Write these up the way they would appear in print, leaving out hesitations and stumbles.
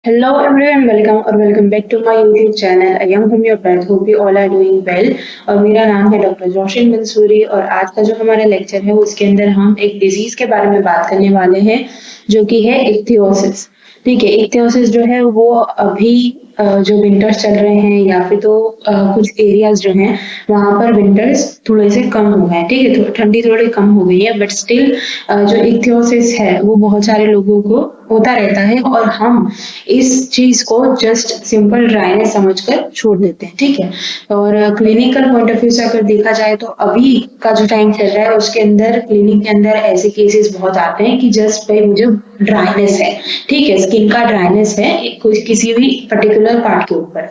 Hello everyone, welcome back to my YouTube channel. I am homeopath. Hope you all are doing well. और मेरा नाम है doctor जोशिन Mansuri और आज का जो हमारा लेक्चर है उसके अंदर हम एक डिजीज के बारे में बात करने वाले हैं जो कि है इक्थियोसिस। ठीक है, इक्थियोसिस जो है वो अभी जो विंटर्स चल रहे हैं या फिर तो कुछ एरियाज जो हैं वहां पर विंटर्स थोड़े से कम हो गए। ठीक है, तो ठंडी थोड़ी कम हो गई है बट स्टिल जो इक्थियोसिस है वो बहुत सारे लोगों को होता रहता है और हम इस चीज को जस्ट सिंपल ड्राइनेस समझकर छोड़ देते हैं। ठीक है, और क्लिनिकल पॉइंट ऑफ व्यू से अगर देखा जाए तो अभी का जो टाइम चल रहा है उसके अंदर क्लिनिक के अंदर ऐसे केसेस बहुत आते हैं कि जस्ट भाई मुझे ड्राइनेस है। ठीक है, स्किन का ड्राइनेस है किसी भी पर्टिकुलर पार्ट के ऊपर।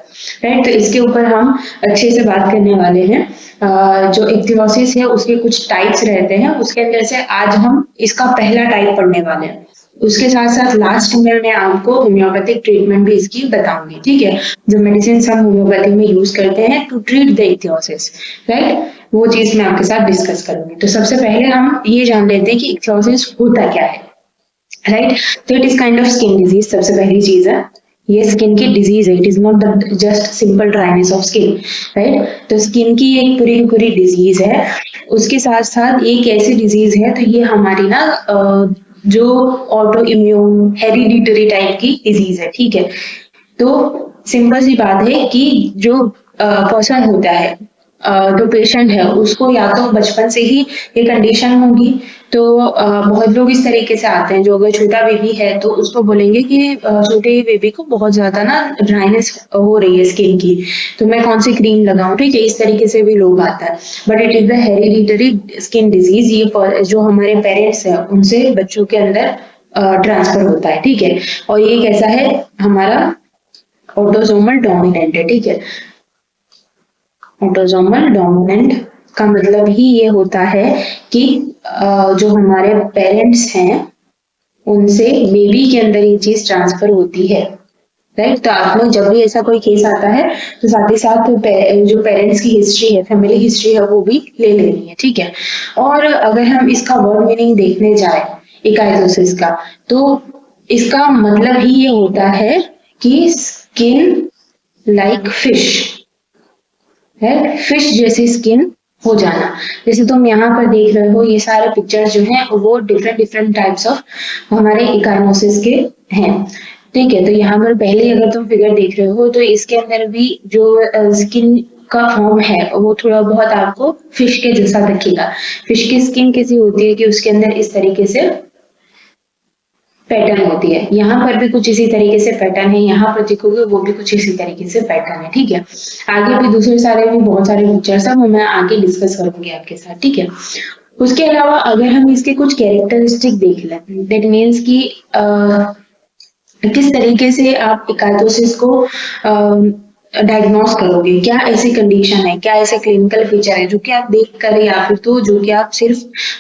राइट, तो इसके ऊपर हम अच्छे से बात करने वाले हैं। जो इक्थियोसिस है उसके कुछ टाइप्स रहते हैं, उसके अंदर से आज हम इसका पहला टाइप पढ़ने वाले हैं। उसके साथ साथ लास्ट में मैं आपको होम्योपैथिक ट्रीटमेंट भी इसकी बताऊंगी। ठीक है, जो मेडिसिन हम होम्योपैथी में यूज करते हैं to treat the ichthyosis, right, वो चीज मैं आपके साथ डिस्कस करूंगी। तो सबसे पहले हम ये जान लेते हैं कि इक्थियोसिस होता क्या है। राइट, तो it is kind of skin disease. सबसे पहली चीज है ये स्किन की डिजीज है, it is not the just simple dryness of skin. Right, तो स्किन की एक पूरी पूरी डिजीज है। उसके साथ साथ एक ऐसी डिजीज है तो ये हमारी ना जो ऑटो इम्यून हेरिडिटरी टाइप की डिजीज है। ठीक है, तो सिंपल सी बात है कि जो पर्सन होता है जो पेशेंट है उसको या तो बचपन से ही ये कंडीशन होगी। तो बहुत लोग इस तरीके से आते हैं, जो अगर छोटा बेबी है तो उसको बोलेंगे कि छोटे बेबी को बहुत ज्यादा ना ड्राइनेस हो रही है स्किन की, तो मैं कौन सी क्रीम लगाऊं। ठीक है, इस तरीके से भी लोग आता है but it is the hereditary skin disease. ये जो हमारे पेरेंट्स है उनसे बच्चों के अंदर ट्रांसफर होता है। ठीक है, और ये कैसा है, हमारा ऑटोसोमल डोमिनेंट है। ठीक है, ऑटोसोमल डोमिनेंट का मतलब ही ये होता है कि जो हमारे पेरेंट्स हैं उनसे बेबी के अंदर ये चीज ट्रांसफर होती है। राइट, तो आपने जब भी ऐसा कोई केस आता है तो साथ ही साथ जो पेरेंट्स की हिस्ट्री है, फैमिली हिस्ट्री है, वो भी ले लेनी है। ठीक है, और अगर हम इसका वर्ड मीनिंग देखने जाए इकाइडोसिस का, तो इसका मतलब ही ये होता है कि स्किन लाइक फिश है, फिश जैसी स्किन हो जाना। जैसे तुम यहाँ पर देख रहे हो ये सारे पिक्चर्स जो हैं वो डिफरेंट डिफरेंट टाइप्स ऑफ हमारे इकाइनोसिस के हैं। ठीक है, तो यहाँ पर पहले अगर तुम फिगर देख रहे हो तो इसके अंदर भी जो स्किन का फॉर्म है वो थोड़ा बहुत आपको फिश के जैसा दिखेगा। फिश की स्किन कैसी होती है कि उसके अंदर इस तरीके से पैटर्न होती है। यहाँ पर भी कुछ इसी तरीके से पैटर्न है, यहाँ पर देखोगे वो भी कुछ इसी तरीके से पैटर्न है। ठीक है, आगे भी दूसरे सारे भी बहुत सारे पिक्चर्स है, वो मैं आगे डिस्कस करूंगी आपके साथ। ठीक है, उसके अलावा अगर हम इसके कुछ कैरेक्टरिस्टिक देख लें, दैट मीन्स कि किस तरीके से आप इकाइटोसिस को डायग्नोस करोगे, क्या ऐसी कंडीशन है, क्या ऐसे क्लिनिकल फीचर है जो कि आप देख कर या फिर तो जो कि आप सिर्फ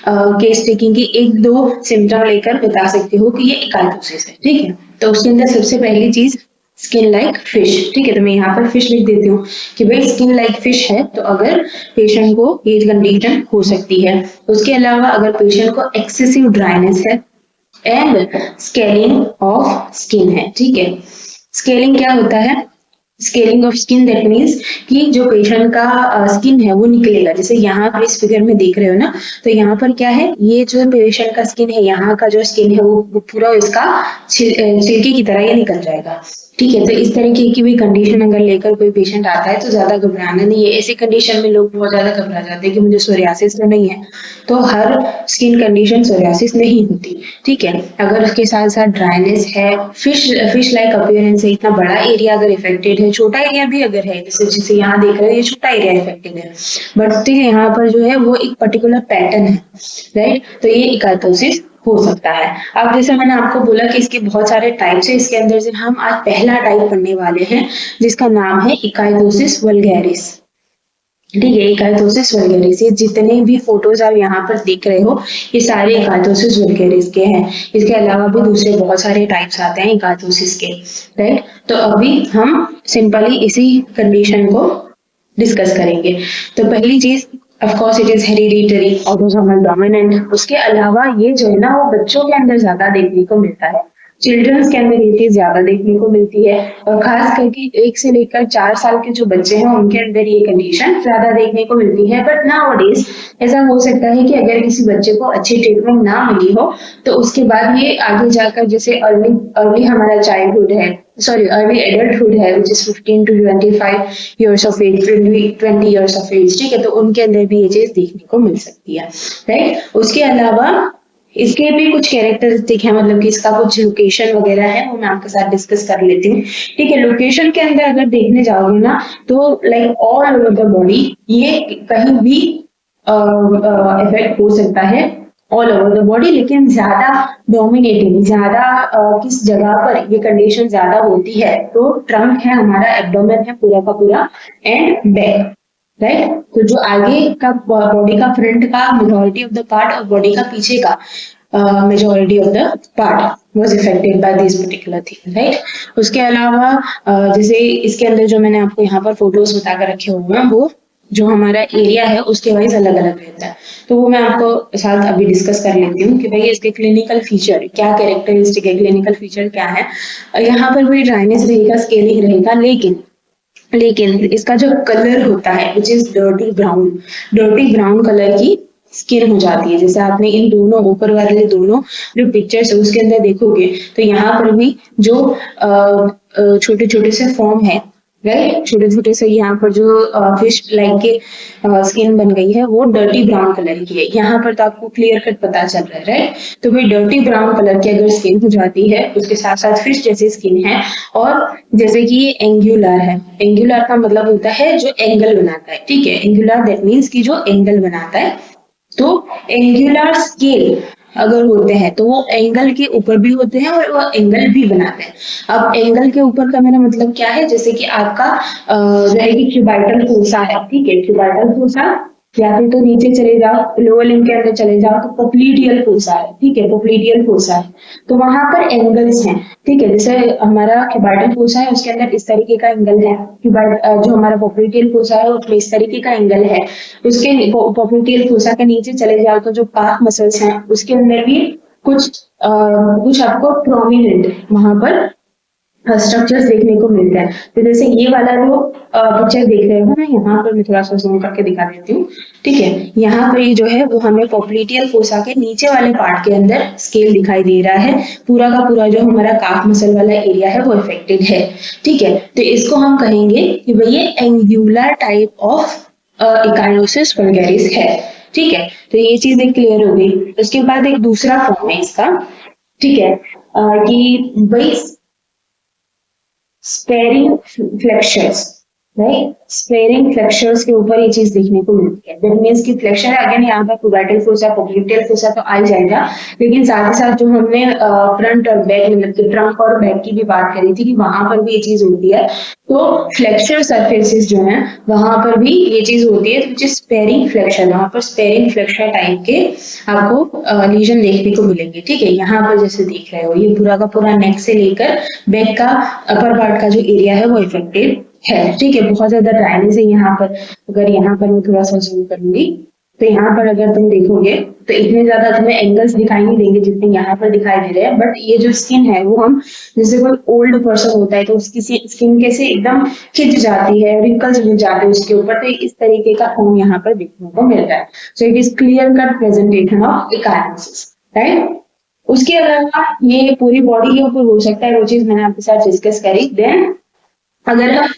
केस टेकिंग की एक दो सिम्टम लेकर बता सकते हो कि ये इकाइटोसिस है। ठीक है, तो उसके अंदर सबसे पहली चीज स्किन लाइक फिश। ठीक है, तो मैं यहाँ पर फिश लिख देती हूँ कि भाई स्किन लाइक फिश है तो अगर पेशेंट को ये कंडीशन हो सकती है। उसके अलावा अगर पेशेंट को एक्सेसिव ड्राइनेस है एंड स्केलिंग ऑफ स्किन है। ठीक है, स्केलिंग क्या होता है, scaling of skin that means कि जो पेशेंट का स्किन है वो निकलेगा। जैसे यहाँ पर इस फिगर में देख रहे हो ना, तो यहाँ पर क्या है, ये जो पेशेंट का स्किन है, यहाँ का जो स्किन है वो पूरा इसका छिलके की तरह ये निकल जाएगा। ठीक है, तो इस तरीके की भी कंडीशन अगर लेकर कोई पेशेंट आता है तो ज्यादा घबराना नहीं है। ऐसी कंडीशन में लोग बहुत ज्यादा घबरा जाते हैं कि मुझे सोरियासिस तो नहीं है, तो हर स्किन कंडीशन सोरियासिस नहीं होती। ठीक है, अगर उसके साथ साथ ड्राइनेस है, फिश लाइक अपीयरेंस है, इतना बड़ा एरिया अगर इफेक्टेड है, छोटा एरिया भी अगर है, जैसे यहाँ देख रहे हो ये छोटा एरिया इफेक्टेड है बट स्टिल यहाँ पर जो है वो एक पर्टिकुलर पैटर्न है। राइट, तो ये इकाइटोसिस हो सकता है। अब जैसे मैंने आपको बोला कि इसके बहुत सारे टाइप्स है, इसके अंदर से हम आज पहला टाइप पढ़ने वाले हैं जिसका नाम है इकाइटोसिस वल्गैरिस। ठीक है, इकाइटोसिस वल्गैरिस, ये जितने भी फोटोज आप यहाँ पर देख रहे हो ये सारे इकाइटोसिस वल्गैरिस के हैं। इसके अलावा भी दूसरे बहुत सारे टाइप्स आते हैं इकाइटोसिस के। राइट, तो अभी हम सिंपली इसी कंडीशन को डिस्कस करेंगे। तो पहली चीज of course it is hereditary autosomal dominant. उसके अलावा ये जो है ना वो बच्चों के अंदर ज्यादा देखने को मिलता है। चिल्ड्रंस के अंदर ये चीज ज्यादा देखने को मिलती है, और खास करके 1 से लेकर 4 साल के जो बच्चे हैं उनके अंदर ये कंडीशन ज्यादा देखने को मिलती है। बट नाउअडेज ऐसा हो सकता है कि अगर किसी बच्चे को अच्छी ट्रीटमेंट ना मिली हो तो उसके बाद ये आगे जाकर, जैसे अर्ली अर्ली हमारा चाइल्डहुड है, सॉरी अर्ली एडल्टहुड है, which is 15 to 25 years of age, 20 years of age, ठीक है, तो उनके अंदर भी ये चीज देखने को मिल सकती है, राइट। उसके अलावा इसके भी कुछ कैरेक्टरिस्टिक है, मतलब कि इसका कुछ लोकेशन वगैरह है, वो मैं आपके साथ डिस्कस कर लेती हूँ, ठीक है। लोकेशन के अंदर अगर देखने जाओगे ना तो like all over the body ये कहीं भी इफेक्ट हो सकता है, ऑल ओवर द बॉडी, लेकिन ज्यादा डोमिनेटिंग, ज्यादा किस जगह पर ये कंडीशन ज्यादा होती है, तो ट्रंक है हमारा, एब्डोमेन है पूरा का पूरा, एंड बैक, राइट। तो जो आगे का बॉडी का फ्रंट का मेजोरिटी ऑफ द पार्ट और बॉडी का पीछे का majority of the part was affected by this particular thing, right. उसके अलावा जैसे इसके अंदर जो मैंने आपको यहाँ पर फोटोज बता कर रखे हुए हैं, वो जो हमारा एरिया है उसके वाइज अलग अलग रहता है, तो वो मैं आपको साथ अभी डिस्कस कर लेती हूँ कि भाई इसके क्लिनिकल फीचर क्या, कैरेक्टरिस्टिक है, क्लिनिकल फीचर क्या है। यहाँ पर भी ड्राइनेस रहेगा, स्केलिंग रहेगा, लेकिन इसका जो कलर होता है which is dirty brown colour की स्किन हो जाती है। जैसे आपने इन दोनों ऊपर वाले दोनों जो पिक्चर्स है उसके अंदर देखोगे तो यहाँ पर भी जो छोटे छोटे से फॉर्म है, राइट, छोटे छोटे से यहाँ पर जो फिश लाइक के स्किन बन गई है वो डर्टी ब्राउन कलर की है। यहाँ पर तो आपको क्लियर कट पता चल रहा है, राइट। तो भाई डर्टी ब्राउन कलर की अगर स्किन हो जाती है, उसके साथ साथ फिश जैसी स्किन है, और जैसे कि ये एंगुलर है, एंगुलर का मतलब होता है जो एंगल बनाता है, ठीक है, एंगुलर दैट मीन्स की जो एंगल बनाता है। तो एंगुलर स्केल अगर होते हैं तो वो एंगल के ऊपर भी होते हैं और वो एंगल भी बनाते हैं। अब एंगल के ऊपर का मेरा मतलब क्या है, जैसे कि आपका रहेगी क्यूबाइटल फोसा है, ठीक है, क्यूबाइटल फोसा, या फिर तो नीचे चले जाओ, लोअर लिम्ब के अंदर चले जाओ तो पोप्लीटियल फोसा है, ठीक है, पोप्लीटियल फोसा है, तो वहां पर एंगल्स हैं, ठीक है। जैसे हमारा क्यूबाइटल फोसा है उसके अंदर इस तरीके का एंगल है, जो हमारा पोप्लीटियल फोसा है उसमें इस तरीके का एंगल है। उसके पोप्लीटियल फोसा के नीचे चले जाओ तो जो काफ मसल्स हैं उसके अंदर भी कुछ आपको प्रोमिनेंट वहां पर स्ट्रक्चर्स देखने को मिलता है। तो जैसे ये वाला जो पिक्चर देख रहे हो ना, यहाँ पर मैं थोड़ा सा जूम करके दिखा देती हूँ, ठीक है। यहाँ पर ये जो है वो हमें पोप्लीटियल फोसा के नीचे वाले पार्ट के अंदर स्केल दिखाई दे रहा है, पूरा का पूरा जो हमारा काफ मसल वाला एरिया है वो इफेक्टेड है, ठीक है। तो इसको हम कहेंगे कि भाई ये एंगुलर टाइप ऑफ इकाइनोसिस वल्गैरिस है, ठीक है। तो ये चीज एक क्लियर हो गई। उसके बाद एक दूसरा फॉर्म है इसका, ठीक है, कि भाई स्पेरिंग फ्लेक्शर्स, राइट, स्पेरिंग फ्लेक्शर्स के ऊपर ये चीज देखने को मिलती है। दैट मींस कि फ्लेक्शर है, अगेन यहाँ पर क्यूबाइटल फोसा, पोप्लीटियल फोसा तो आ ही जाएगा, लेकिन साथ ही साथ जो हमने फ्रंट और बैक मतलब कि ट्रंक और बैक की भी बात करी थी कि वहां पर भी ये चीज होती है, तो फ्लेक्शर सरफेसेस जो है वहां पर भी ये चीज होती है, विच इज स्पेरिंग फ्लेक्शर, वहां पर स्पेरिंग फ्लेक्शर टाइप के आपको लीजन देखने को मिलेंगे, ठीक है। यहाँ पर जैसे देख रहे हो ये पूरा का पूरा नेक से लेकर बैक का अपर पार्ट का जो एरिया है वो इफेक्टेड है, ठीक है। बहुत ज्यादा ड्राइनेस है यहाँ पर। अगर यहाँ पर मैं थोड़ा सा जूम करूंगी तो यहाँ पर अगर तुम देखोगे तो इतने ज्यादा तुम्हें एंगल्स दिखाई नहीं देंगे जितने यहाँ पर दिखाई दे रहे हैं, बट ये जो स्किन है वो हम, जैसे कोई ओल्ड पर्सन होता है तो उसकी स्किन कैसे एकदम खिंच जाती है, रिंकल्स मिल जाते हैं उसके ऊपर, तो इस तरीके का फॉर्म यहाँ पर देखने को मिल रहा है। So it is clear cut presentation of echinosis, right. उसके अलावा ये पूरी बॉडी के ऊपर हो सकता है, वो चीज मैंने आपके साथ डिस्कस करी। देन अगर हम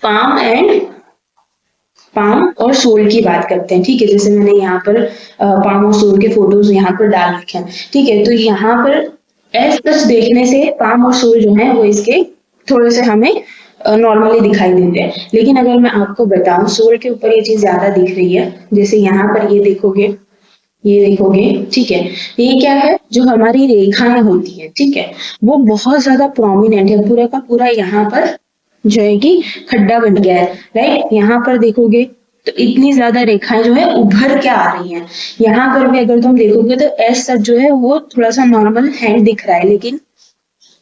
पाम और सोल की बात करते हैं, ठीक है, जैसे मैंने यहाँ पर पाम और सोल के फोटोज यहाँ पर डाल रखे हैं, ठीक है। तो यहाँ पर एज सच देखने से पाम और सोल जो है वो इसके थोड़े से हमें नॉर्मली दिखाई देते हैं, लेकिन अगर मैं आपको बताऊं सोल के ऊपर ये चीज ज्यादा दिख रही है। जैसे यहाँ पर ये देखोगे, ठीक है, ये क्या है, जो हमारी रेखाएं होती है, ठीक है, वो बहुत ज्यादा प्रोमिनेंट है, पूरा का पूरा यहाँ पर जो है कि खड्डा बन गया है, राइट। यहाँ पर देखोगे तो इतनी ज्यादा रेखाएं जो है उभर के आ रही हैं। यहाँ पर भी अगर तुम देखोगे तो एस सच जो है वो थोड़ा सा नॉर्मल हैंड दिख रहा है, लेकिन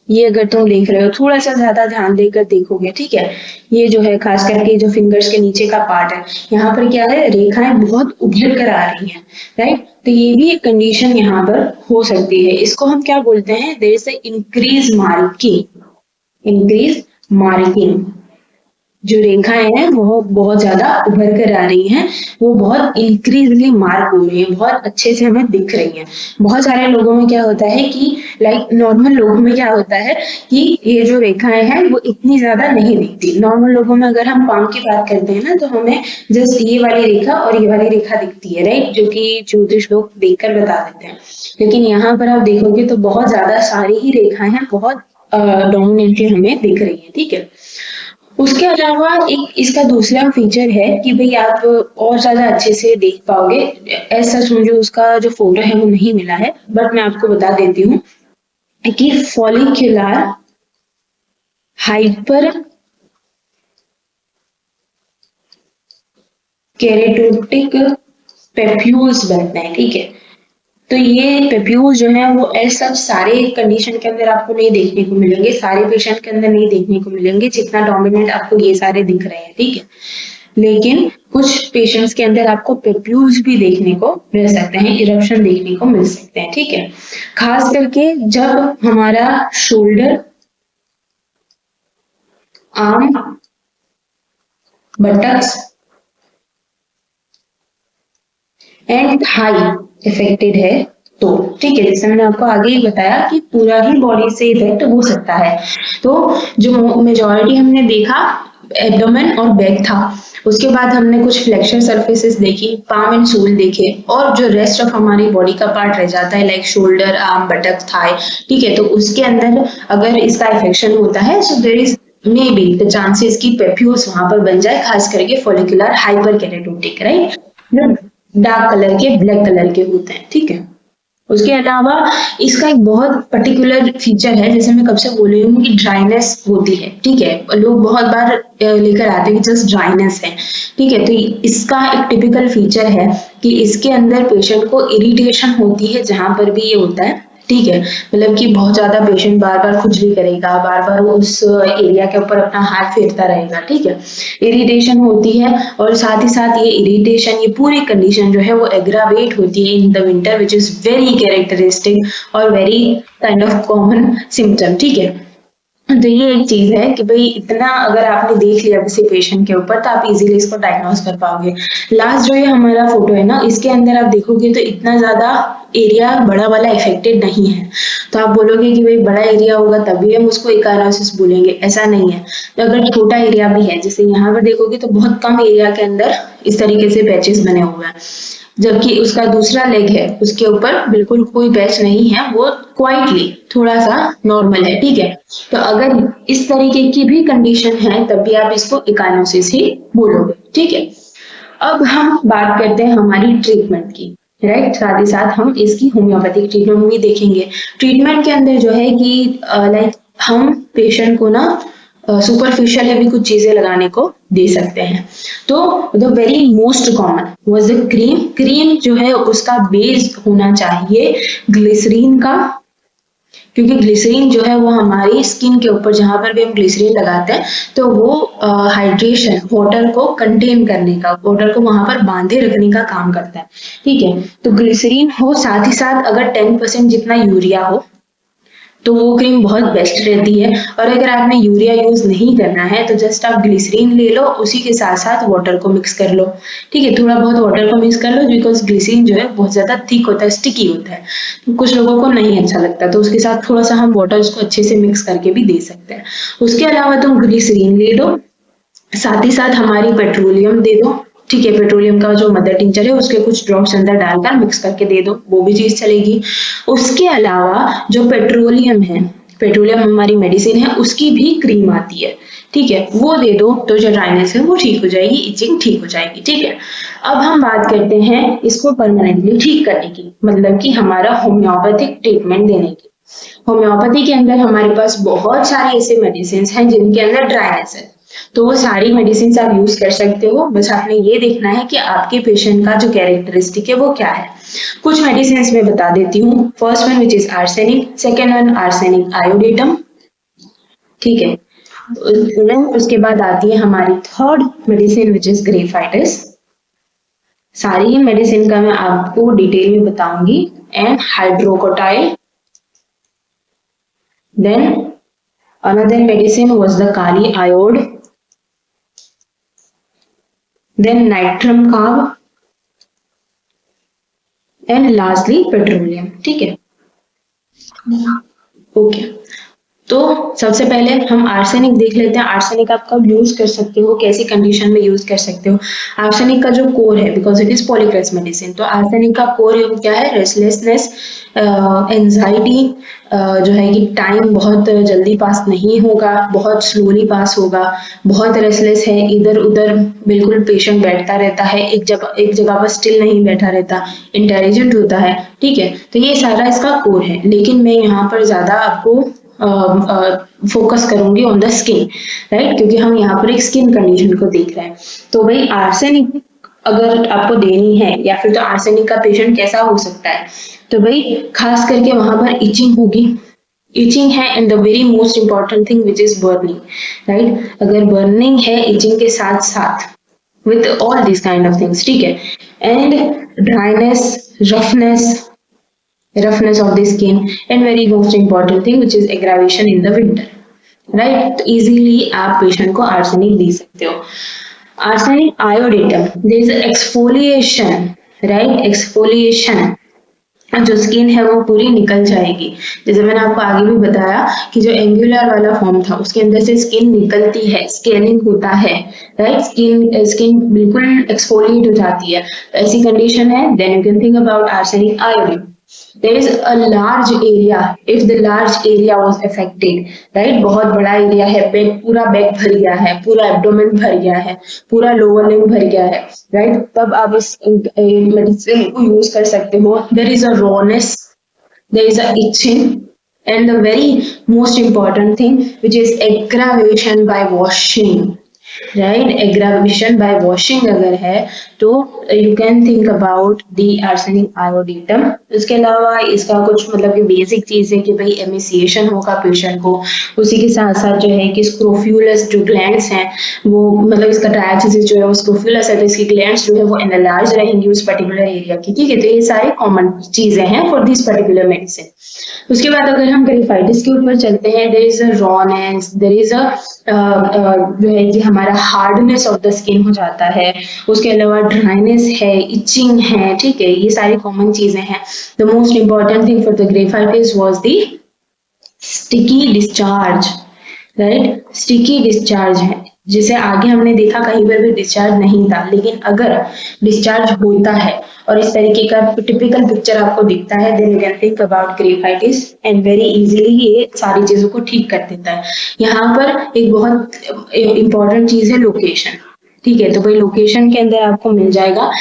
ये अगर तुम देख रहे हो, थोड़ा सा ज्यादा ध्यान देकर देखोगे, ठीक है, ये जो है खास करके जो फिंगर्स के नीचे का पार्ट है, यहाँ पर क्या है, रेखाएं बहुत उभर कर आ रही हैं, राइट। तो ये भी एक कंडीशन यहाँ पर हो सकती है। इसको हम क्या बोलते हैं, there is increase marking, increase marking. जो रेखाएं हैं वो बहुत ज्यादा उभर कर आ रही हैं, वो बहुत इंक्रीजली मार्क हो रही है, बहुत अच्छे से हमें दिख रही है। बहुत सारे लोगों में क्या होता है कि लाइक नॉर्मल लोगों में क्या होता है कि ये जो रेखाएं हैं वो इतनी ज्यादा नहीं दिखती। नॉर्मल लोगों में अगर हम पाम की बात करते हैं ना, तो हमें जस्ट ये वाली रेखा और ये वाली रेखा दिखती है, राइट, जो कि ज्योतिष लोग देखकर बता देते हैं। लेकिन यहाँ पर आप देखोगे तो बहुत ज्यादा सारी ही रेखाएं हैं, बहुत डोमिनेटली हमें दिख रही है, ठीक है। उसके अलावा एक इसका दूसरा फीचर है कि भाई आप और ज्यादा अच्छे से देख पाओगे। ऐसा मुझे उसका जो फोटो है वो नहीं मिला है, बट मैं आपको बता देती हूँ कि फॉलिक्यूलर हाइपर केरेटोटिक पेप्यूल्स बनते हैं, ठीक है। तो ये पेप्यूल जो है वो ऐसा सारे कंडीशन के अंदर आपको नहीं देखने को मिलेंगे, सारे पेशेंट के अंदर नहीं देखने को मिलेंगे जितना डोमिनेंट आपको ये सारे दिख रहे हैं, ठीक है। लेकिन कुछ पेशेंट्स के अंदर आपको पेप्यूल्स भी देखने को मिल सकते हैं, इरप्शन देखने को मिल सकते हैं, ठीक है। खास करके जब हमारा shoulder, arm, buttocks and thigh affected है, तो ठीक है, जैसे मैंने आपको आगे ही बताया कि पूरा ही बॉडी से इफेक्ट हो सकता है। तो जो मेजॉरिटी हमने देखा एब्डोमेन और बैक था, उसके बाद हमने कुछ फ्लेक्सर सरफेसेस देखी, पाम एंड सोल देखे, और जो रेस्ट ऑफ हमारी बॉडी का पार्ट रह जाता है लाइक शोल्डर, आर्म, बटक, थाई, ठीक है, तो उसके अंदर अगर इसका इफेक्शन होता है, so there is may be the chances की पेप्यूल्स वहां पर बन जाए, खास करके फॉलिकुलर हाइपर केरेटोटिक, राइट, जो डार्क कलर के, ब्लैक कलर के होते हैं, ठीक है। उसके अलावा इसका एक बहुत पर्टिकुलर फीचर है, जैसे मैं कब से बोल रही हूँ कि ड्राइनेस होती है, ठीक है। लोग बहुत बार लेकर आते हैं कि जस्ट ड्राइनेस है, ठीक है। तो इसका एक टिपिकल फीचर है कि इसके अंदर पेशेंट को इरिटेशन होती है जहां पर भी ये होता है, ठीक है। मतलब कि बहुत ज्यादा पेशेंट बार बार खुजली करेगा, बार बार उस एरिया के ऊपर अपना हाथ फेरता रहेगा, ठीक है। इरिटेशन होती है, और साथ ही साथ ये इरिटेशन, ये पूरी कंडीशन जो है वो एग्रावेट होती है in the winter, which is very characteristic और very kind of common symptom, ठीक है। तो ये एक चीज है कि भाई इतना अगर आपने देख लिया किसी पेशेंट के ऊपर, तो आप इजीली इसको डायग्नोज कर पाओगे। लास्ट जो ये हमारा फोटो है ना, इसके अंदर आप देखोगे तो इतना ज्यादा एरिया बड़ा वाला इफेक्टेड नहीं है। तो आप बोलोगे कि भाई बड़ा एरिया होगा तभी हम उसको एकाइनोसिस बोलेंगे, ऐसा नहीं है। तो अगर छोटा एरिया भी है, जैसे यहाँ पर देखोगे तो बहुत कम एरिया के अंदर इस तरीके से पैचेस बने हुए हैं, जबकि उसका दूसरा लेग है उसके ऊपर बिल्कुल कोई पैच नहीं है, वो क्वाइटली थोड़ा सा नॉर्मल है, ठीक है। तो अगर इस तरीके की भी कंडीशन है तब भी आप इसको एकाइनोसिस ही बोलोगे, ठीक है। अब हम बात करते हैं हमारी ट्रीटमेंट की, राइट। साथ ही साथ हम इसकी होम्योपैथिक ट्रीटमेंट भी देखेंगे। ट्रीटमेंट के अंदर जो है कि लाइक हम पेशेंट को ना सुपरफिशियली भी कुछ चीजें लगाने को दे सकते हैं। तो the very most common was the cream. Cream जो है उसका बेस होना चाहिए ग्लिसरीन का, क्योंकि ग्लिसरीन जो है वो हमारी स्किन के ऊपर जहां पर भी हम ग्लिसरीन लगाते हैं तो वो हाइड्रेशन, वाटर को कंटेन करने का, वाटर को वहां पर बांधे रखने का काम करता है, ठीक है। तो ग्लिसरीन हो, साथ ही साथ अगर 10% जितना यूरिया हो तो वो क्रीम बहुत बेस्ट रहती है। और अगर आपने यूरिया यूज नहीं करना है तो जस्ट आप ग्लिसरीन ले लो, उसी के साथ साथ वाटर को मिक्स कर लो, ठीक है। थोड़ा बहुत वाटर को मिक्स कर लो, बिकॉज ग्लिसरीन जो है बहुत ज्यादा थिक होता है, स्टिकी होता है, तो कुछ लोगों को नहीं अच्छा लगता, तो उसके साथ थोड़ा सा हम वाटर उसको अच्छे से मिक्स करके भी दे सकते हैं। उसके अलावा तुम ग्लिसरीन ले लो, साथ ही साथ हमारी पेट्रोलियम दे दो, ठीक है। पेट्रोलियम का जो मदर टिंचर है उसके कुछ ड्रॉप्स अंदर डालकर मिक्स करके दे दो, वो भी चीज चलेगी। उसके अलावा जो पेट्रोलियम है, पेट्रोलियम हमारी मेडिसिन है, उसकी भी क्रीम आती है, ठीक है, वो दे दो, तो जो ड्राइनेस है वो ठीक हो जाएगी, इचिंग ठीक हो जाएगी, ठीक है। अब हम बात करते हैं इसको परमानेंटली ठीक करने की, मतलब कि हमारा होम्योपैथिक ट्रीटमेंट देने की। होम्योपैथी के अंदर हमारे पास बहुत सारी ऐसे मेडिसिन हैं जिनके अंदर ड्राइनेस है, तो वो सारी मेडिसिन आप यूज कर सकते हो। बस आपने ये देखना है कि आपके पेशेंट का जो कैरेक्टरिस्टिक है वो क्या है। कुछ मेडिसिन मैं बता देती हूँ। First one which is arsenic, second one arsenic iodatum, ठीक है। उसके बाद आती है हमारी third medicine which is graphites. सारी मेडिसिन का मैं आपको डिटेल में बताऊंगी। And hydrocotyle, then another medicine was the kali iod, then natrum carb and lastly petroleum. ठीक है, ओके। तो सबसे पहले हम आर्सेनिक देख लेते हैं। आर्सेनिक आप कब यूज कर सकते हो, कैसी कंडीशन में यूज कर सकते हो। आर्सेनिक का जो कोर है, बिकॉज इट इज पॉलीक्रेस मेडिसिन, तो आर्सेनिक का कोर है वो क्या है, रेस्टलेसनेस, एंजाइटी, जो है कि टाइम बहुत जल्दी पास नहीं होगा, बहुत स्लोली पास होगा, बहुत रेस्टलेस है, इधर उधर बिल्कुल पेशेंट बैठता रहता है, एक जगह पर स्टिल नहीं बैठा रहता, इंटेलिजेंट होता है। ठीक है, तो ये सारा इसका कोर है। लेकिन मैं यहाँ पर ज्यादा आपको फोकस करूंगी ऑन द स्किन, राइट, क्योंकि हम यहाँ पर एक स्किन कंडीशन को देख रहे हैं। तो भाई आर्सेनिक अगर आपको देनी है, या फिर तो आर्सेनिक का पेशेंट कैसा हो सकता है, तो भाई खास करके वहां पर इचिंग होगी, इचिंग है, and the very most important thing which is burning, right. अगर बर्निंग है इचिंग के साथ साथ with all this kind of things, ठीक है, and dryness, roughness of the skin, and very most important thing which is aggravation in the winter, right। तो easily आप patient को आर्सेनिक दे सकते हो। Arsenic iodatum, there is exfoliation, right, exfoliation, जो skin है वो पूरी निकल जाएगी। जैसे मैंने आपको आगे भी बताया कि जो एंगुलर वाला फॉर्म था उसके अंदर से स्किन निकलती है, स्केलिंग होता है, राइट, स्किन बिल्कुल एक्सफोलिएट हो जाती है, ऐसी कंडीशन है। Then you can think about arsenic iodine. There is a large area, if the large area was affected, right, बहुत बड़ा एरिया है, बैक पूरा बैक भर गया है, पूरा एब्डोमेन भर गया है, पूरा लोअर लिम्ब भर गया है, राइट, तब आप इस मेडिसिन को यूज कर सकते हो। There is a rawness, there is a itching, and the very most important thing which is aggravation by washing, right, aggravation bye washing अगर है तो you can think about the arsenic iodatum. उसके अलावा इसका कुछ मतलब कि बेसिक चीज है कि भाई एमिसिएशन होगा पेशेंट को, उसी के साथ साथ जो है कि स्क्रोफ्यूलस जो ग्लैंड्स हैं वो मतलब इसका डायथेसिस जो है वो स्क्रोफ्यूलस है, तो इसकी ग्लैंड्स जो है वो एनालार्ज रहेंगी उस पर्टिकुलर एरिया की। ठीक है, तो ये सारे कॉमन चीजें हैं फॉर दिस पर्टिकुलर मेडिसिन। उसके बाद अगर हम ग्रेफाइटिस के ऊपर चलते हैं, there is a rawness, there is a जो है कि हमारा हार्डनेस ऑफ द स्किन हो जाता है, उसके अलावा ड्राइनेस है, इचिंग है। ठीक है, ये सारी कॉमन चीजें हैं। The most important thing for the graphites was the sticky discharge, right, sticky discharge है, जिसे आगे हमने देखा कहीं पर भी डिस्चार्ज नहीं था, लेकिन अगर डिस्चार्ज होता है और इस तरीके का टिपिकल पिक्चर आपको दिखता है, then you can think about graphites, and very easily ये सारी चीजों को ठीक कर देता है। यहाँ पर एक बहुत इंपॉर्टेंट चीज है लोकेशन। ठीक है, तो भाई लोकेशन के अंदर आपको मिल जाएगा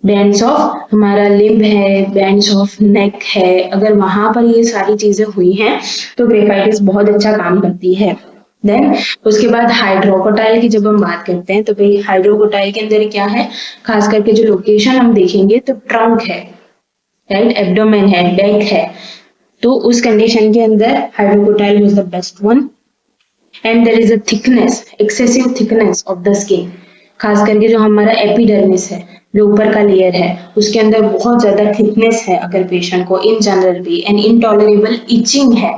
बैंड्स ऑफ हमारा लिम्ब है, बैंड्स ऑफ नेक है, अगर वहां पर ये सारी चीजें हुई हैं तो ग्रेफाइटिस बहुत अच्छा काम करती है। देन उसके बाद हाइड्रोकोटाइल की जब हम बात करते हैं तो भाई हाइड्रोकोटाइल के अंदर क्या है, खास करके जो लोकेशन हम देखेंगे तो ट्रंक है, राइट, एब्डोमेन है, बैक है, तो उस कंडीशन के अंदर hydrocotyle was the best one. And there is a thickness, excessive thickness of the skin, खास करके जो हमारा एपिडर्मिस है, जो ऊपर का लेयर है, उसके अंदर बहुत ज्यादा थिकनेस है अगर पेशेंट को इन जनरल भी। एंड इनटॉलरेबल इचिंग है,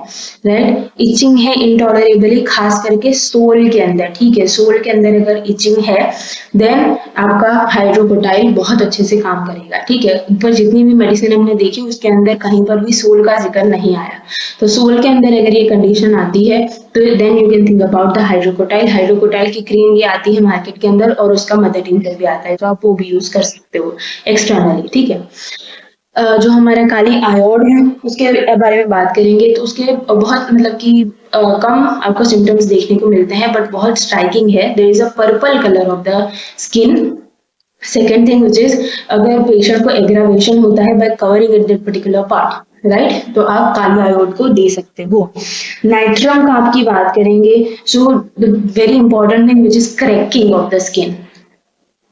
राइट, इचिंग है इनटॉलरेबली, खास करके सोल के अंदर। ठीक है, सोल के अंदर अगर इचिंग है देन आपका हाइड्रोकोटाइल बहुत अच्छे से काम करेगा। ठीक है, ऊपर जितनी भी मेडिसिन हमने देखी उसके अंदर कहीं पर भी सोल का जिक्र नहीं आया, तो सोल के अंदर अगर ये कंडीशन आती है तो then you can think about the hydrocotyle. Hydrocotyle की क्रीम ये आती है मार्केट के अंदर और उसका मदर टिंचर भी आता है, तो आप वो भी यूज कर सकते हो एक्सटर्नली। ठीक है, जो हमारा काली आयोड है उसके बारे में बात करेंगे तो उसके बहुत मतलब कि कम आपको सिम्टम्स देखने को मिलते हैं, बट बहुत स्ट्राइकिंग है। There is a purple colour of the skin. Second thing which is, अगर पेशेंट को एग्रावेशन होता है by covering at that particular part, right, तो आप काली आयोड को दे सकते हो। नाइट्रम का आपकी बात करेंगे, so the very important thing which is cracking of the skin,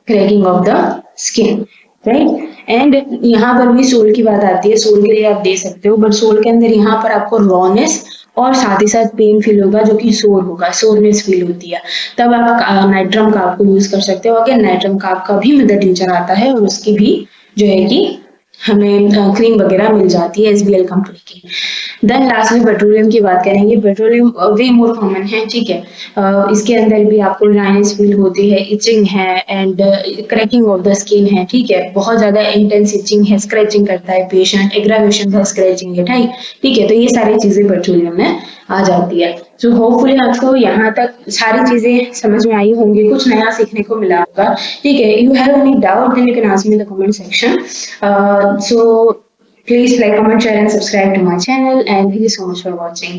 cracking of the skin, right. And यहाँ पर भी सोल की बात आती है, सोल के लिए आप दे सकते हो, बट सोल के अंदर यहाँ पर आपको रॉनेस और साथ ही साथ पेन फील होगा, जो कि सोर होगा, सोरनेस फील होती है, तब आप नाइट्रम काप को यूज कर सकते हो। अगर नाइट्रम काप का भी मदर टिंचर आता है और उसकी भी जो है कि हमें क्रीम वगैरह मिल जाती है एसबीएल कंपनी की। देन लास्टली पेट्रोलियम की बात करेंगे। पेट्रोलियम वे मोर कॉमन है, ठीक है। इसके अंदर भी आपको ड्राइनेस फील होती है, इचिंग है and cracking of the skin है, ठीक है। बहुत ज्यादा इंटेंस इचिंग है, स्क्रैचिंग करता है पेशेंट, एग्रावेशन का स्क्रैचिंग है, ठीक है। तो ये सारी चीजें पेट्रोलियम में आ जाती है। सो होपफुली आपको यहाँ तक सारी चीजें समझ में आई होंगी, कुछ नया सीखने को मिला होगा, ठीक है। You have any doubt then you can ask me in the comment section. So please like, comment, share and subscribe to my channel, and thank you so much for watching.